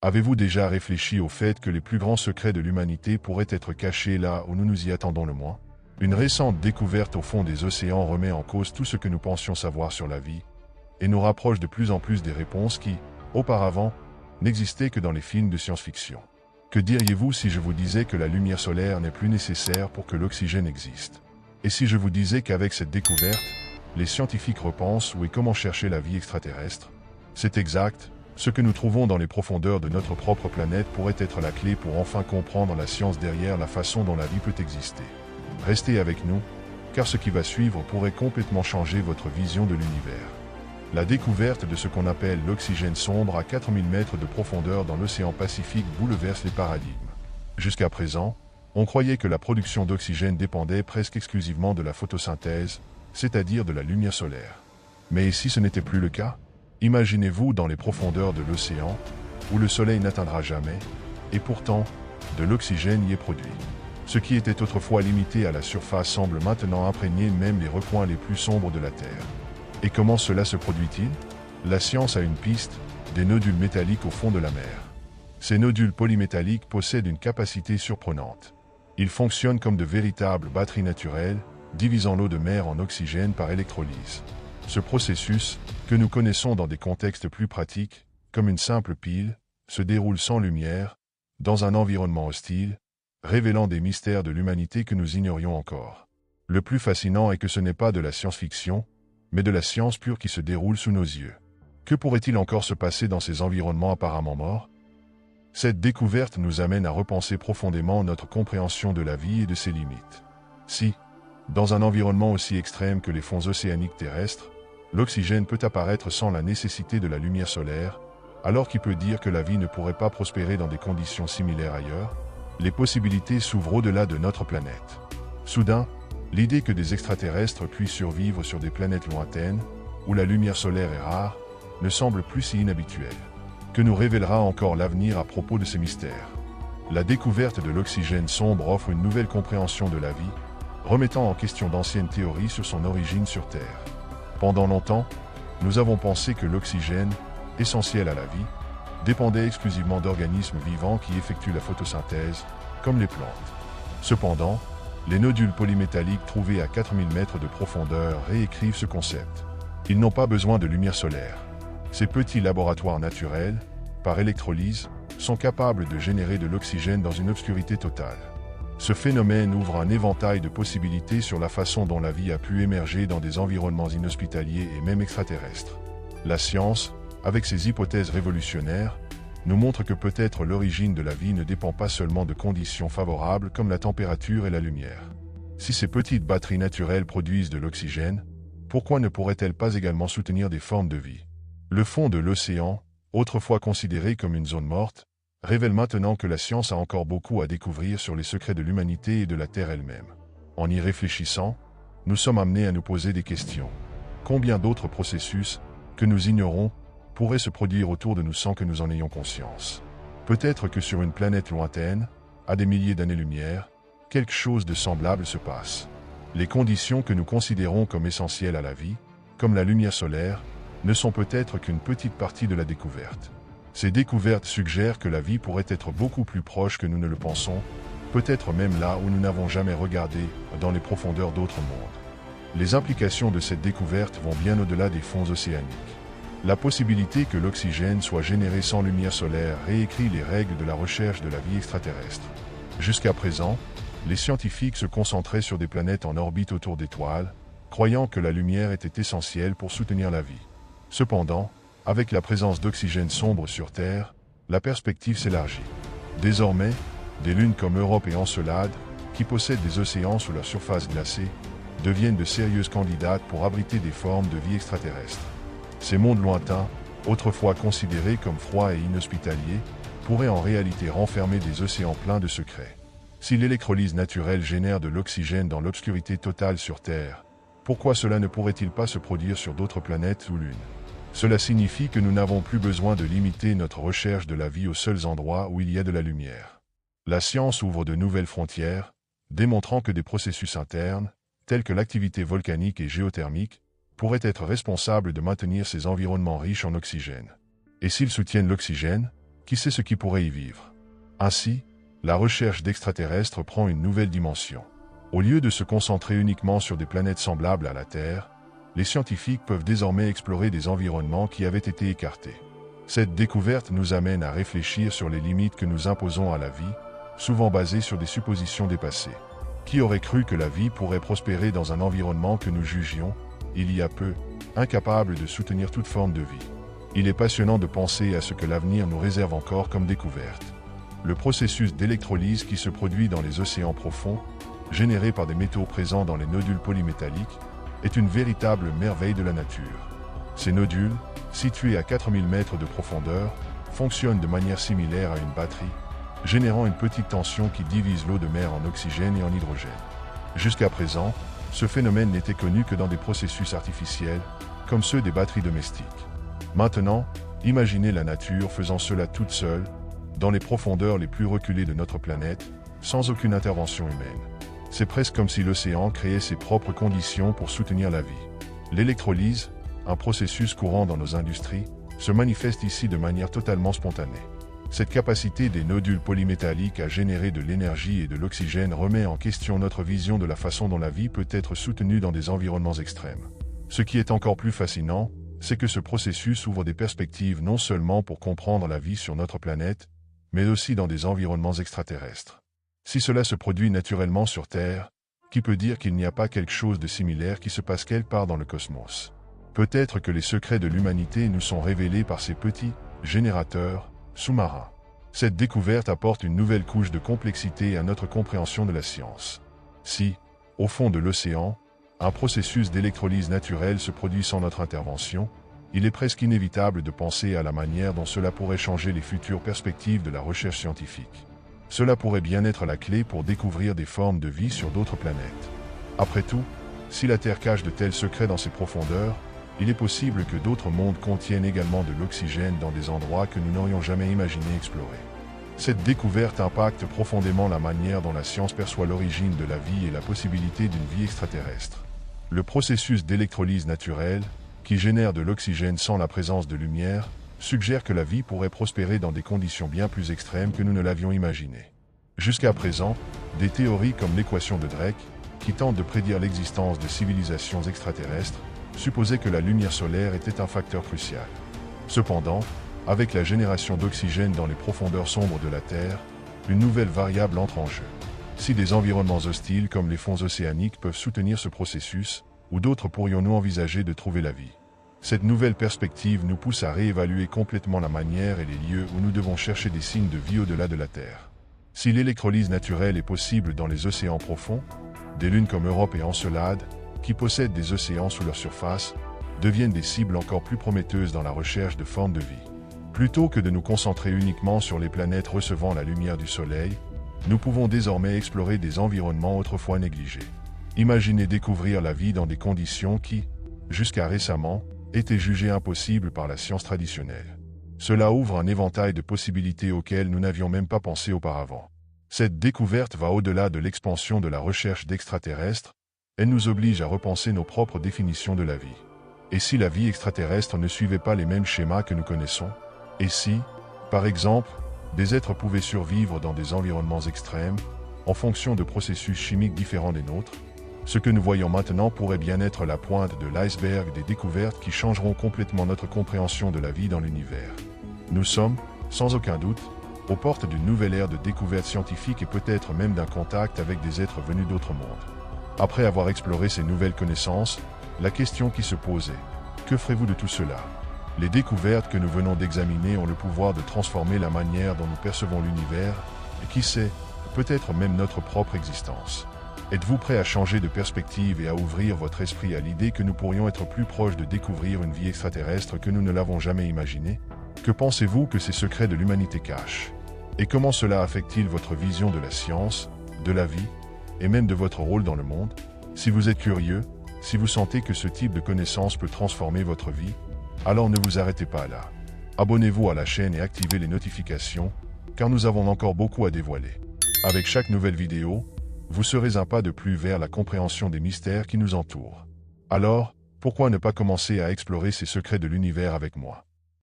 Avez-vous déjà réfléchi au fait que les plus grands secrets de l'humanité pourraient être cachés là où nous nous y attendons le moins? Une récente découverte au fond des océans remet en cause tout ce que nous pensions savoir sur la vie et nous rapproche de plus en plus des réponses qui, auparavant, n'existaient que dans les films de science-fiction. Que diriez-vous si je vous disais que la lumière solaire n'est plus nécessaire pour que l'oxygène existe? Et si je vous disais qu'avec cette découverte, les scientifiques repensent où et comment chercher la vie extraterrestre? C'est exact, ce que nous trouvons dans les profondeurs de notre propre planète pourrait être la clé pour enfin comprendre la science derrière la façon dont la vie peut exister. Restez avec nous, car ce qui va suivre pourrait complètement changer votre vision de l'univers. La découverte de ce qu'on appelle l'oxygène sombre à 4000 mètres de profondeur dans l'océan Pacifique bouleverse les paradigmes. Jusqu'à présent, on croyait que la production d'oxygène dépendait presque exclusivement de la photosynthèse, c'est-à-dire de la lumière solaire. Mais si ce n'était plus le cas, imaginez-vous dans les profondeurs de l'océan, où le soleil n'atteindra jamais, et pourtant, de l'oxygène y est produit. Ce qui était autrefois limité à la surface semble maintenant imprégner même les recoins les plus sombres de la Terre. Et comment cela se produit-il? La science a une piste, des nodules métalliques au fond de la mer. Ces nodules polymétalliques possèdent une capacité surprenante. Ils fonctionnent comme de véritables batteries naturelles, divisant l'eau de mer en oxygène par électrolyse. Ce processus, que nous connaissons dans des contextes plus pratiques, comme une simple pile, se déroule sans lumière, dans un environnement hostile, révélant des mystères de l'humanité que nous ignorions encore. Le plus fascinant est que ce n'est pas de la science-fiction, mais de la science pure qui se déroule sous nos yeux. Que pourrait-il encore se passer dans ces environnements apparemment morts? Cette découverte nous amène à repenser profondément notre compréhension de la vie et de ses limites. Si, dans un environnement aussi extrême que les fonds océaniques terrestres, l'oxygène peut apparaître sans la nécessité de la lumière solaire, alors qui peut dire que la vie ne pourrait pas prospérer dans des conditions similaires ailleurs? Les possibilités s'ouvrent au-delà de notre planète. Soudain, l'idée que des extraterrestres puissent survivre sur des planètes lointaines, où la lumière solaire est rare, ne semble plus si inhabituelle. Que nous révélera encore l'avenir à propos de ces mystères? La découverte de l'oxygène sombre offre une nouvelle compréhension de la vie, remettant en question d'anciennes théories sur son origine sur Terre. Pendant longtemps, nous avons pensé que l'oxygène, essentiel à la vie, dépendait exclusivement d'organismes vivants qui effectuent la photosynthèse, comme les plantes. Cependant, les nodules polymétalliques trouvés à 4000 mètres de profondeur réécrivent ce concept. Ils n'ont pas besoin de lumière solaire. Ces petits laboratoires naturels, par électrolyse, sont capables de générer de l'oxygène dans une obscurité totale. Ce phénomène ouvre un éventail de possibilités sur la façon dont la vie a pu émerger dans des environnements inhospitaliers et même extraterrestres. La science, avec ses hypothèses révolutionnaires, nous montre que peut-être l'origine de la vie ne dépend pas seulement de conditions favorables comme la température et la lumière. Si ces petites batteries naturelles produisent de l'oxygène, pourquoi ne pourraient-elles pas également soutenir des formes de vie? Le fond de l'océan, autrefois considéré comme une zone morte, révèle maintenant que la science a encore beaucoup à découvrir sur les secrets de l'humanité et de la Terre elle-même. En y réfléchissant, nous sommes amenés à nous poser des questions. Combien d'autres processus, que nous ignorons, pourrait se produire autour de nous sans que nous en ayons conscience? Peut-être que sur une planète lointaine, à des milliers d'années-lumière, quelque chose de semblable se passe. Les conditions que nous considérons comme essentielles à la vie, comme la lumière solaire, ne sont peut-être qu'une petite partie de la découverte. Ces découvertes suggèrent que la vie pourrait être beaucoup plus proche que nous ne le pensons, peut-être même là où nous n'avons jamais regardé, dans les profondeurs d'autres mondes. Les implications de cette découverte vont bien au-delà des fonds océaniques. La possibilité que l'oxygène soit généré sans lumière solaire réécrit les règles de la recherche de la vie extraterrestre. Jusqu'à présent, les scientifiques se concentraient sur des planètes en orbite autour d'étoiles, croyant que la lumière était essentielle pour soutenir la vie. Cependant, avec la présence d'oxygène sombre sur Terre, la perspective s'élargit. Désormais, des lunes comme Europe et Encelade, qui possèdent des océans sous leur surface glacée, deviennent de sérieuses candidates pour abriter des formes de vie extraterrestres. Ces mondes lointains, autrefois considérés comme froids et inhospitaliers, pourraient en réalité renfermer des océans pleins de secrets. Si l'électrolyse naturelle génère de l'oxygène dans l'obscurité totale sur Terre, pourquoi cela ne pourrait-il pas se produire sur d'autres planètes ou lunes? Cela signifie que nous n'avons plus besoin de limiter notre recherche de la vie aux seuls endroits où il y a de la lumière. La science ouvre de nouvelles frontières, démontrant que des processus internes, tels que l'activité volcanique et géothermique, pourraient être responsables de maintenir ces environnements riches en oxygène. Et s'ils soutiennent l'oxygène, Qui sait ce qui pourrait y vivre? Ainsi, la recherche d'extraterrestres prend une nouvelle dimension. Au lieu de se concentrer uniquement sur des planètes semblables à la Terre, les scientifiques peuvent désormais explorer des environnements qui avaient été écartés. Cette découverte nous amène à réfléchir sur les limites que nous imposons à la vie, souvent basées sur des suppositions dépassées. Qui aurait cru que la vie pourrait prospérer dans un environnement que nous jugions, il y a peu, incapable de soutenir toute forme de vie? Il est passionnant de penser à ce que l'avenir nous réserve encore comme découverte. Le processus d'électrolyse qui se produit dans les océans profonds, généré par des métaux présents dans les nodules polymétalliques, est une véritable merveille de la nature. Ces nodules, situés à 4000 mètres de profondeur, fonctionnent de manière similaire à une batterie, générant une petite tension qui divise l'eau de mer en oxygène et en hydrogène. Jusqu'à présent, ce phénomène n'était connu que dans des processus artificiels, comme ceux des batteries domestiques. Maintenant, imaginez la nature faisant cela toute seule, dans les profondeurs les plus reculées de notre planète, sans aucune intervention humaine. C'est presque comme si l'océan créait ses propres conditions pour soutenir la vie. L'électrolyse, un processus courant dans nos industries, se manifeste ici de manière totalement spontanée. Cette capacité des nodules polymétalliques à générer de l'énergie et de l'oxygène remet en question notre vision de la façon dont la vie peut être soutenue dans des environnements extrêmes. Ce qui est encore plus fascinant, c'est que ce processus ouvre des perspectives non seulement pour comprendre la vie sur notre planète, mais aussi dans des environnements extraterrestres. Si cela se produit naturellement sur Terre, qui peut dire qu'il n'y a pas quelque chose de similaire qui se passe quelque part dans le cosmos? Peut-être que les secrets de l'humanité nous sont révélés par ces petits générateurs sous-marins. Cette découverte apporte une nouvelle couche de complexité à notre compréhension de la science. Si, au fond de l'océan, un processus d'électrolyse naturelle se produit sans notre intervention, il est presque inévitable de penser à la manière dont cela pourrait changer les futures perspectives de la recherche scientifique. Cela pourrait bien être la clé pour découvrir des formes de vie sur d'autres planètes. Après tout, si la Terre cache de tels secrets dans ses profondeurs, il est possible que d'autres mondes contiennent également de l'oxygène dans des endroits que nous n'aurions jamais imaginé explorer. Cette découverte impacte profondément la manière dont la science perçoit l'origine de la vie et la possibilité d'une vie extraterrestre. Le processus d'électrolyse naturelle, qui génère de l'oxygène sans la présence de lumière, suggère que la vie pourrait prospérer dans des conditions bien plus extrêmes que nous ne l'avions imaginé. Jusqu'à présent, des théories comme l'équation de Drake, qui tente de prédire l'existence de civilisations extraterrestres, supposaient que la lumière solaire était un facteur crucial. Cependant, avec la génération d'oxygène dans les profondeurs sombres de la Terre, une nouvelle variable entre en jeu. Si des environnements hostiles comme les fonds océaniques peuvent soutenir ce processus, ou d'autres pourrions-nous envisager de trouver la vie? Cette nouvelle perspective nous pousse à réévaluer complètement la manière et les lieux où nous devons chercher des signes de vie au-delà de la Terre. Si l'électrolyse naturelle est possible dans les océans profonds, des lunes comme Europe et Encelade, qui possèdent des océans sous leur surface, deviennent des cibles encore plus prometteuses dans la recherche de formes de vie. Plutôt que de nous concentrer uniquement sur les planètes recevant la lumière du Soleil, nous pouvons désormais explorer des environnements autrefois négligés. Imaginez découvrir la vie dans des conditions qui, jusqu'à récemment, étaient jugées impossibles par la science traditionnelle. Cela ouvre un éventail de possibilités auxquelles nous n'avions même pas pensé auparavant. Cette découverte va au-delà de l'expansion de la recherche d'extraterrestres, elle nous oblige à repenser nos propres définitions de la vie. Et si la vie extraterrestre ne suivait pas les mêmes schémas que nous connaissons? Et si, par exemple, des êtres pouvaient survivre dans des environnements extrêmes, en fonction de processus chimiques différents des nôtres? Ce que nous voyons maintenant pourrait bien être la pointe de l'iceberg des découvertes qui changeront complètement notre compréhension de la vie dans l'univers. Nous sommes, sans aucun doute, aux portes d'une nouvelle ère de découvertes scientifiques et peut-être même d'un contact avec des êtres venus d'autres mondes. Après avoir exploré ces nouvelles connaissances, la question qui se pose est: que ferez-vous de tout cela? Les découvertes que nous venons d'examiner ont le pouvoir de transformer la manière dont nous percevons l'univers, et qui sait, peut-être même notre propre existence. Êtes-vous prêt à changer de perspective et à ouvrir votre esprit à l'idée que nous pourrions être plus proches de découvrir une vie extraterrestre que nous ne l'avons jamais imaginée? Que pensez-vous que ces secrets de l'humanité cachent? Et comment cela affecte-t-il votre vision de la science, de la vie, et même de votre rôle dans le monde? Si vous êtes curieux, si vous sentez que ce type de connaissance peut transformer votre vie, alors ne vous arrêtez pas là. Abonnez-vous à la chaîne et activez les notifications, car nous avons encore beaucoup à dévoiler. Avec chaque nouvelle vidéo, vous serez un pas de plus vers la compréhension des mystères qui nous entourent. Alors, pourquoi ne pas commencer à explorer ces secrets de l'univers avec moi?